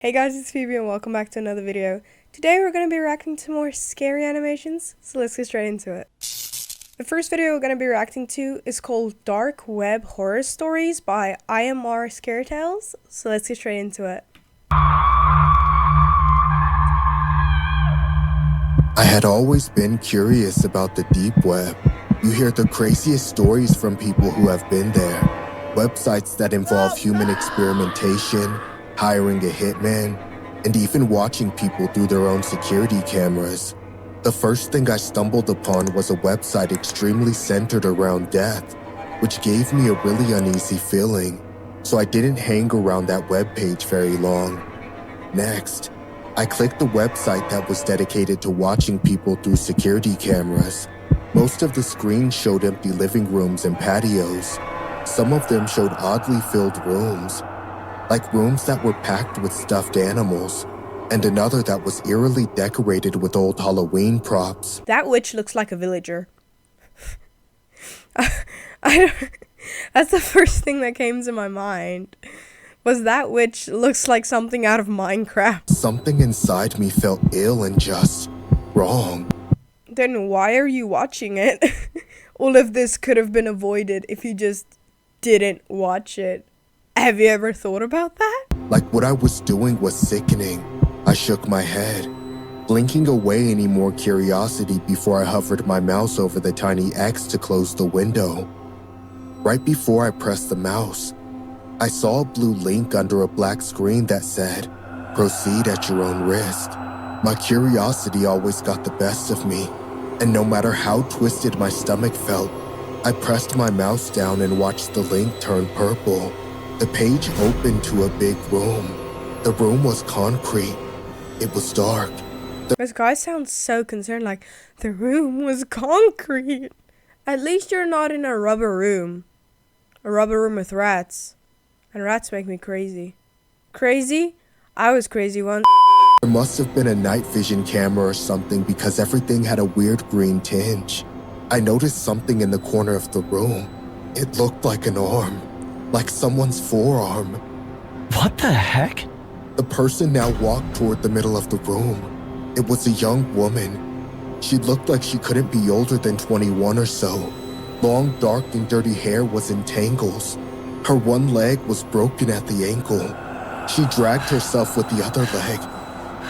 Hey guys, it's Phoebe and welcome back to another video. Today we're going to be reacting to more scary animations, so let's get straight into it. The first video we're going to be reacting to is called Dark Web Horror Stories by IMR Scaretales, so let's get straight into it. I had always been curious about the deep web. You hear the craziest stories from people who have been there. Websites that involve human experimentation, hiring a hitman, and even watching people through their own security cameras. The first thing I stumbled upon was a website extremely centered around death, which gave me a really uneasy feeling, so I didn't hang around that webpage very long. Next, I clicked the website that was dedicated to watching people through security cameras. Most of the screens showed empty living rooms and patios. Some of them showed oddly filled rooms, like rooms that were packed with stuffed animals, and another that was eerily decorated with old Halloween props. That witch looks like a villager. That's the first thing that came to my mind. Was that witch looks like something out of Minecraft. Something inside me felt ill and just wrong. Then why are you watching it? All of this could have been avoided if you just didn't watch it. Have you ever thought about that? Like what I was doing was sickening. I shook my head, blinking away any more curiosity before I hovered my mouse over the tiny X to close the window. Right before I pressed the mouse, I saw a blue link under a black screen that said, "Proceed at your own risk." My curiosity always got the best of me, and no matter how twisted my stomach felt, I pressed my mouse down and watched the link turn purple. The page opened to a big room. The room was concrete. It was dark. This guy sounds so concerned, like, the room was concrete. At least you're not in a rubber room. A rubber room with rats. And rats make me crazy. Crazy? I was crazy once. There must have been a night vision camera or something because everything had a weird green tinge. I noticed something in the corner of the room. It looked like an arm. Like someone's forearm. What the heck? The person now walked toward the middle of the room. It was a young woman. She looked like she couldn't be older than 21 or so. Long, dark, and dirty hair was in tangles. Her one leg was broken at the ankle. She dragged herself with the other leg.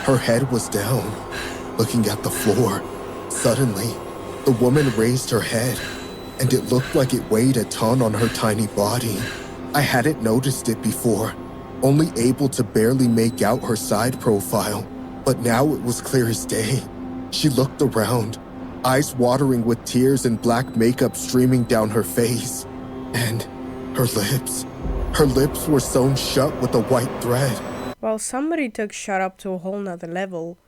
Her head was down, looking at the floor. Suddenly, the woman raised her head, and it looked like it weighed a ton on her tiny body. I hadn't noticed it before, only able to barely make out her side profile, but now it was clear as day. She looked around, eyes watering with tears and black makeup streaming down her face. And her lips were sewn shut with a white thread. Well, somebody took shut up to a whole nother level.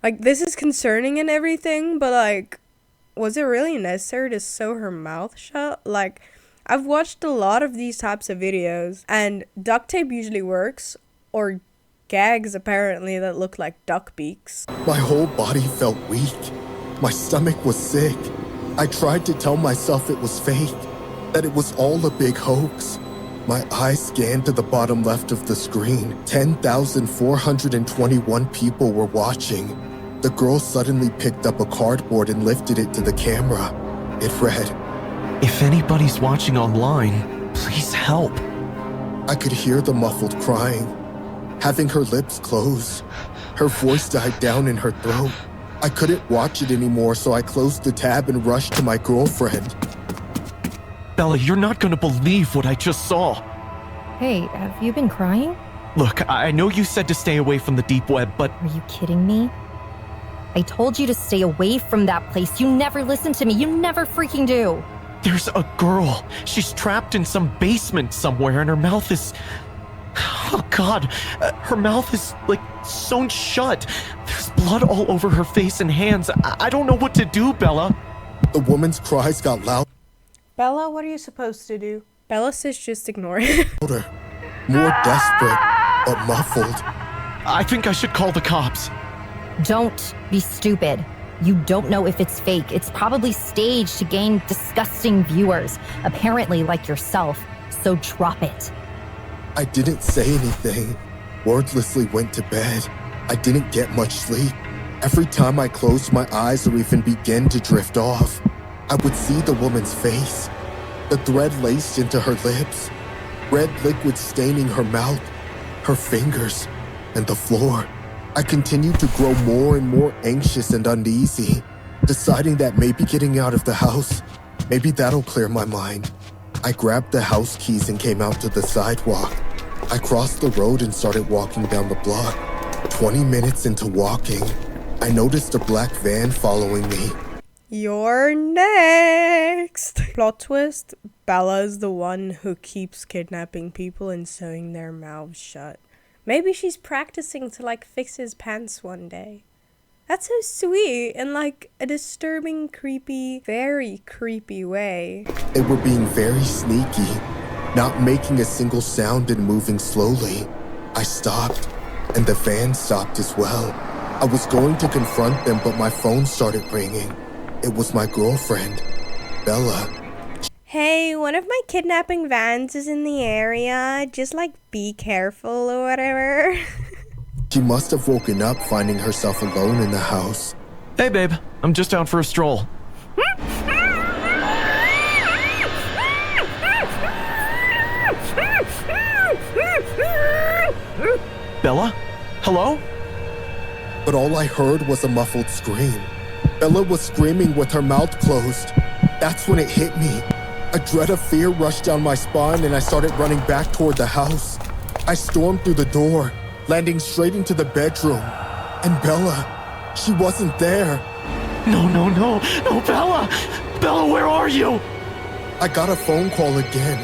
Like, this is concerning and everything, but like, was it really necessary to sew her mouth shut? Like, I've watched a lot of these types of videos, and duct tape usually works, or gags apparently that look like duck beaks. My whole body felt weak. My stomach was sick. I tried to tell myself it was fake, that it was all a big hoax. My eyes scanned to the bottom left of the screen. 10,421 people were watching. The girl suddenly picked up a cardboard and lifted it to the camera. It read, If anybody's watching online, please help. I could hear the muffled crying. Having her lips closed, her voice died down in her throat. I couldn't watch it anymore, so I closed the tab and rushed to my girlfriend. Bella, you're not gonna believe what I just saw. Hey, have you been crying? Look, I know you said to stay away from the deep web, but Are you kidding me? I told you to stay away from that place. You never listen to me. You never freaking do. there's a girl. She's trapped in some basement somewhere, and her mouth is... Oh God, her mouth is like sewn shut. There's blood all over her face and hands. I don't know what to do, Bella. The woman's cries got louder, Bella, what are you supposed to do? Bella says just ignore it. more desperate, but muffled. I think I should call the cops. Don't be stupid. You don't know if it's fake. It's probably staged to gain disgusting viewers, apparently like yourself. So drop it. I didn't say anything. wordlessly went to bed. I didn't get much sleep. Every time I closed my eyes or even began to drift off, I would see the woman's face, the thread laced into her lips, red liquid staining her mouth, her fingers, and the floor. I continued to grow more and more anxious and uneasy, deciding that maybe getting out of the house, maybe that'll clear my mind. I grabbed the house keys and came out to the sidewalk. I crossed the road and started walking down the block. 20 minutes into walking, I noticed a black van following me. You're next. Plot twist, Bella's the one who keeps kidnapping people and sewing their mouths shut. Maybe she's practicing to like fix his pants one day. That's so sweet in like a disturbing, creepy, very creepy way. They were being very sneaky, not making a single sound and moving slowly. I stopped, and the van stopped as well. I was going to confront them, but my phone started ringing. It was my girlfriend, Bella. Hey, one of my kidnapping vans is in the area. Just like be careful or whatever. She must have woken up finding herself alone in the house. Hey, babe. I'm just out for a stroll. Bella? Hello? But all I heard was a muffled scream. Bella was screaming with her mouth closed. That's when it hit me. A dread of fear rushed down my spine and I started running back toward the house. I stormed through the door, landing straight into the bedroom. And Bella, she wasn't there. No, Bella! Bella, where are you? I got a phone call again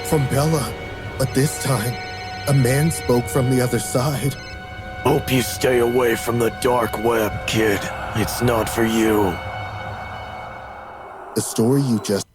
from Bella, but this time, a man spoke from the other side. Hope you stay away from the dark web, kid. It's not for you. The story you just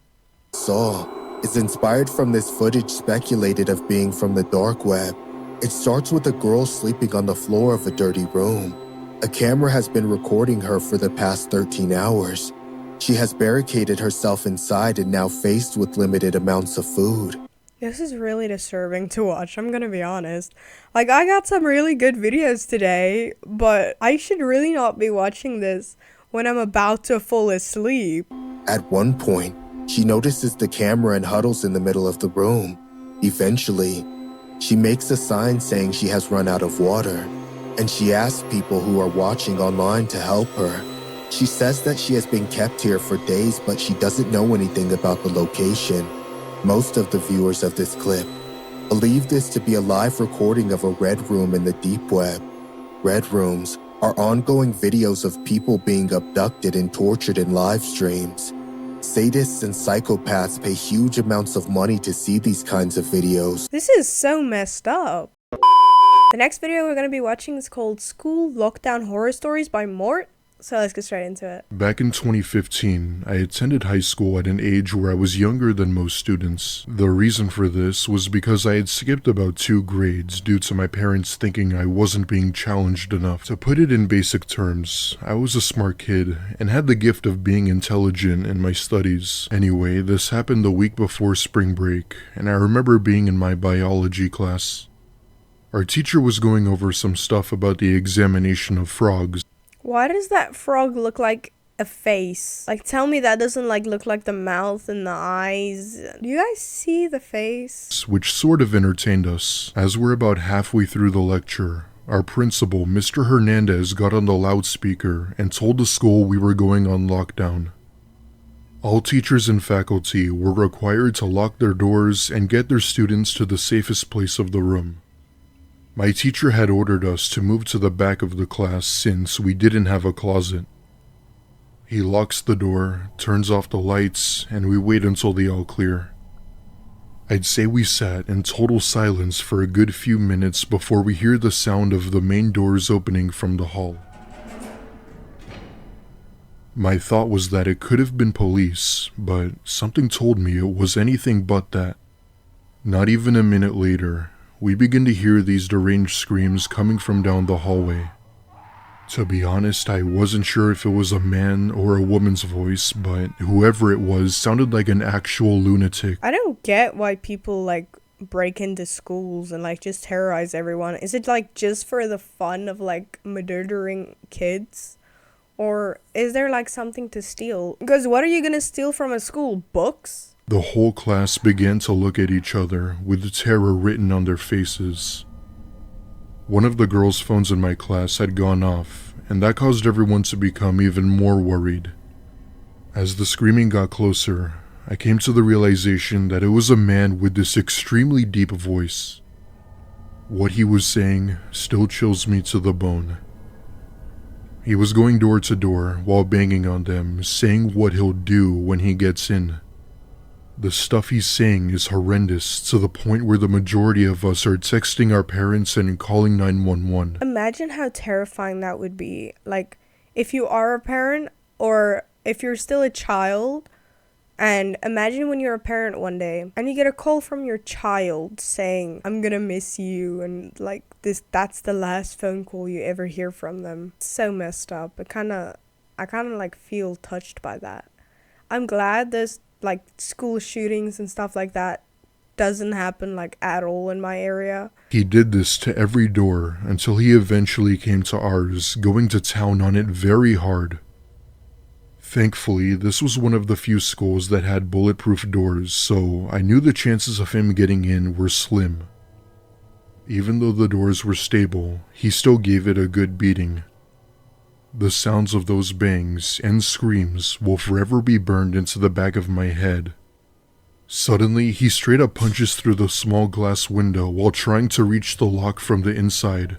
saw is inspired from this footage speculated of being from the dark web. It starts with a girl sleeping on the floor of a dirty room. A camera has been recording her for the past 13 hours. She has barricaded herself inside and now faced with limited amounts of food. This is really disturbing to watch, I'm gonna be honest. Like, I got some really good videos today, but I should really not be watching this when I'm about to fall asleep. At one point, she notices the camera and huddles in the middle of the room. Eventually, she makes a sign saying she has run out of water, and she asks people who are watching online to help her. She says that she has been kept here for days, but she doesn't know anything about the location. Most of the viewers of this clip believe this to be a live recording of a red room in the deep web. Red rooms are ongoing videos of people being abducted and tortured in live streams. Sadists and psychopaths pay huge amounts of money to see these kinds of videos. This is so messed up. The next video we're gonna be watching is called School Lockdown Horror Stories by Mort. So let's get straight into it. Back in 2015, I attended high school at an age where I was younger than most students. The reason for this was because I had skipped about 2 grades due to my parents thinking I wasn't being challenged enough. To put it in basic terms, I was a smart kid and had the gift of being intelligent in my studies. Anyway, this happened the week before spring break, and I remember being in my biology class. Our teacher was going over some stuff about the examination of frogs. Why does that frog look like a face? Like, tell me that doesn't like look like the mouth and the eyes. Do you guys see the face? Which sort of entertained us. As we're about halfway through the lecture, our principal, Mr. Hernandez, got on the loudspeaker and told the school we were going on lockdown. All teachers and faculty were required to lock their doors and get their students to the safest place of the room. My teacher had ordered us to move to the back of the class since we didn't have a closet. He locks the door, turns off the lights, and we wait until the all clear. I'd say we sat in total silence for a good few minutes before we hear the sound of the main doors opening from the hall. My thought was that it could have been police, but something told me it was anything but that. Not even a minute later, we begin to hear these deranged screams coming from down the hallway. To be honest, I wasn't sure if it was a man or a woman's voice, but whoever it was sounded like an actual lunatic. I don't get why people like break into schools and like just terrorize everyone? Is it like just for the fun of like murdering kids? Or is there like something to steal? Because what are you gonna steal from a school? Books? The whole class began to look at each other with terror written on their faces. One of the girls' phones in my class had gone off, and that caused everyone to become even more worried. As the screaming got closer, I came to the realization that it was a man with this extremely deep voice. What he was saying still chills me to the bone. He was going door to door while banging on them, saying what he'll do when he gets in. The stuff he's saying is horrendous to the point where the majority of us are texting our parents and calling 911. Imagine how terrifying that would be. Like, if you are a parent or if you're still a child, and imagine when you're a parent one day and you get a call from your child saying, I'm gonna miss you, and like that's the last phone call you ever hear from them. It's so messed up. I kinda like feel touched by that. I'm glad there's like school shootings and stuff like that doesn't happen like at all in my area. He did this to every door until he eventually came to ours, going to town on it very hard. Thankfully, this was one of the few schools that had bulletproof doors, so I knew the chances of him getting in were slim. Even though the doors were stable, he still gave it a good beating. The sounds of those bangs and screams will forever be burned into the back of my head. Suddenly, he straight up punches through the small glass window while trying to reach the lock from the inside.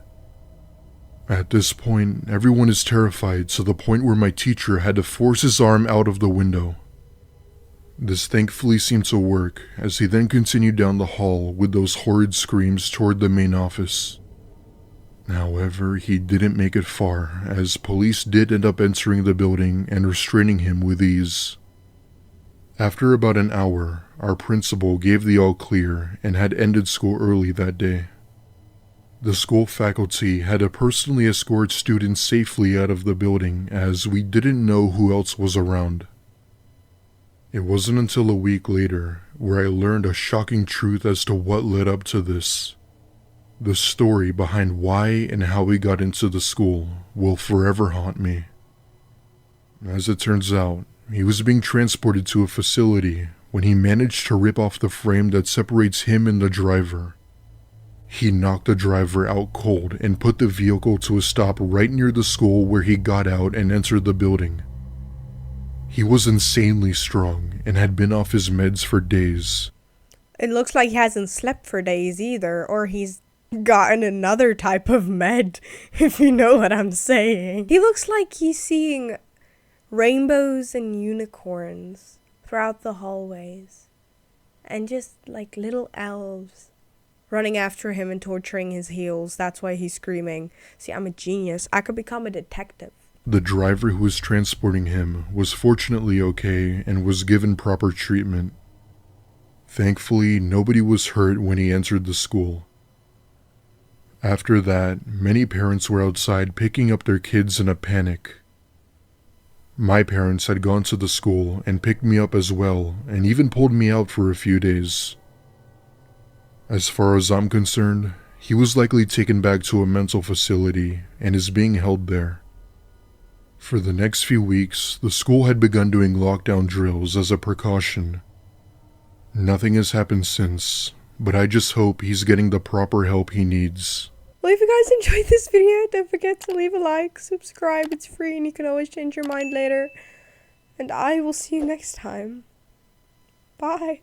At this point, everyone is terrified to the point where my teacher had to force his arm out of the window. This thankfully seemed to work, as he then continued down the hall with those horrid screams toward the main office. However, he didn't make it far, as police did end up entering the building and restraining him with ease. After about an hour, our principal gave the all clear and had ended school early that day. The school faculty had to personally escort students safely out of the building, as we didn't know who else was around. It wasn't until a week later where I learned a shocking truth as to what led up to this. The story behind why and how we got into the school will forever haunt me. As it turns out, he was being transported to a facility when he managed to rip off the frame that separates him and the driver. He knocked the driver out cold and put the vehicle to a stop right near the school, where he got out and entered the building. He was insanely strong and had been off his meds for days. It looks like he hasn't slept for days either, or he's gotten another type of med, if you know what I'm saying. He looks like he's seeing rainbows and unicorns throughout the hallways, and just like little elves running after him and torturing his heels. That's why he's screaming. See, I'm a genius. I could become a detective. The driver who was transporting him was fortunately okay and was given proper treatment. Thankfully, nobody was hurt when he entered the school. After that, many parents were outside picking up their kids in a panic. My parents had gone to the school and picked me up as well, and even pulled me out for a few days. As far as I'm concerned, he was likely taken back to a mental facility and is being held there. For the next few weeks, the school had begun doing lockdown drills as a precaution. Nothing has happened since, but I just hope he's getting the proper help he needs. Well, if you guys enjoyed this video, don't forget to leave a like, subscribe, it's free and you can always change your mind later. And I will see you next time. Bye.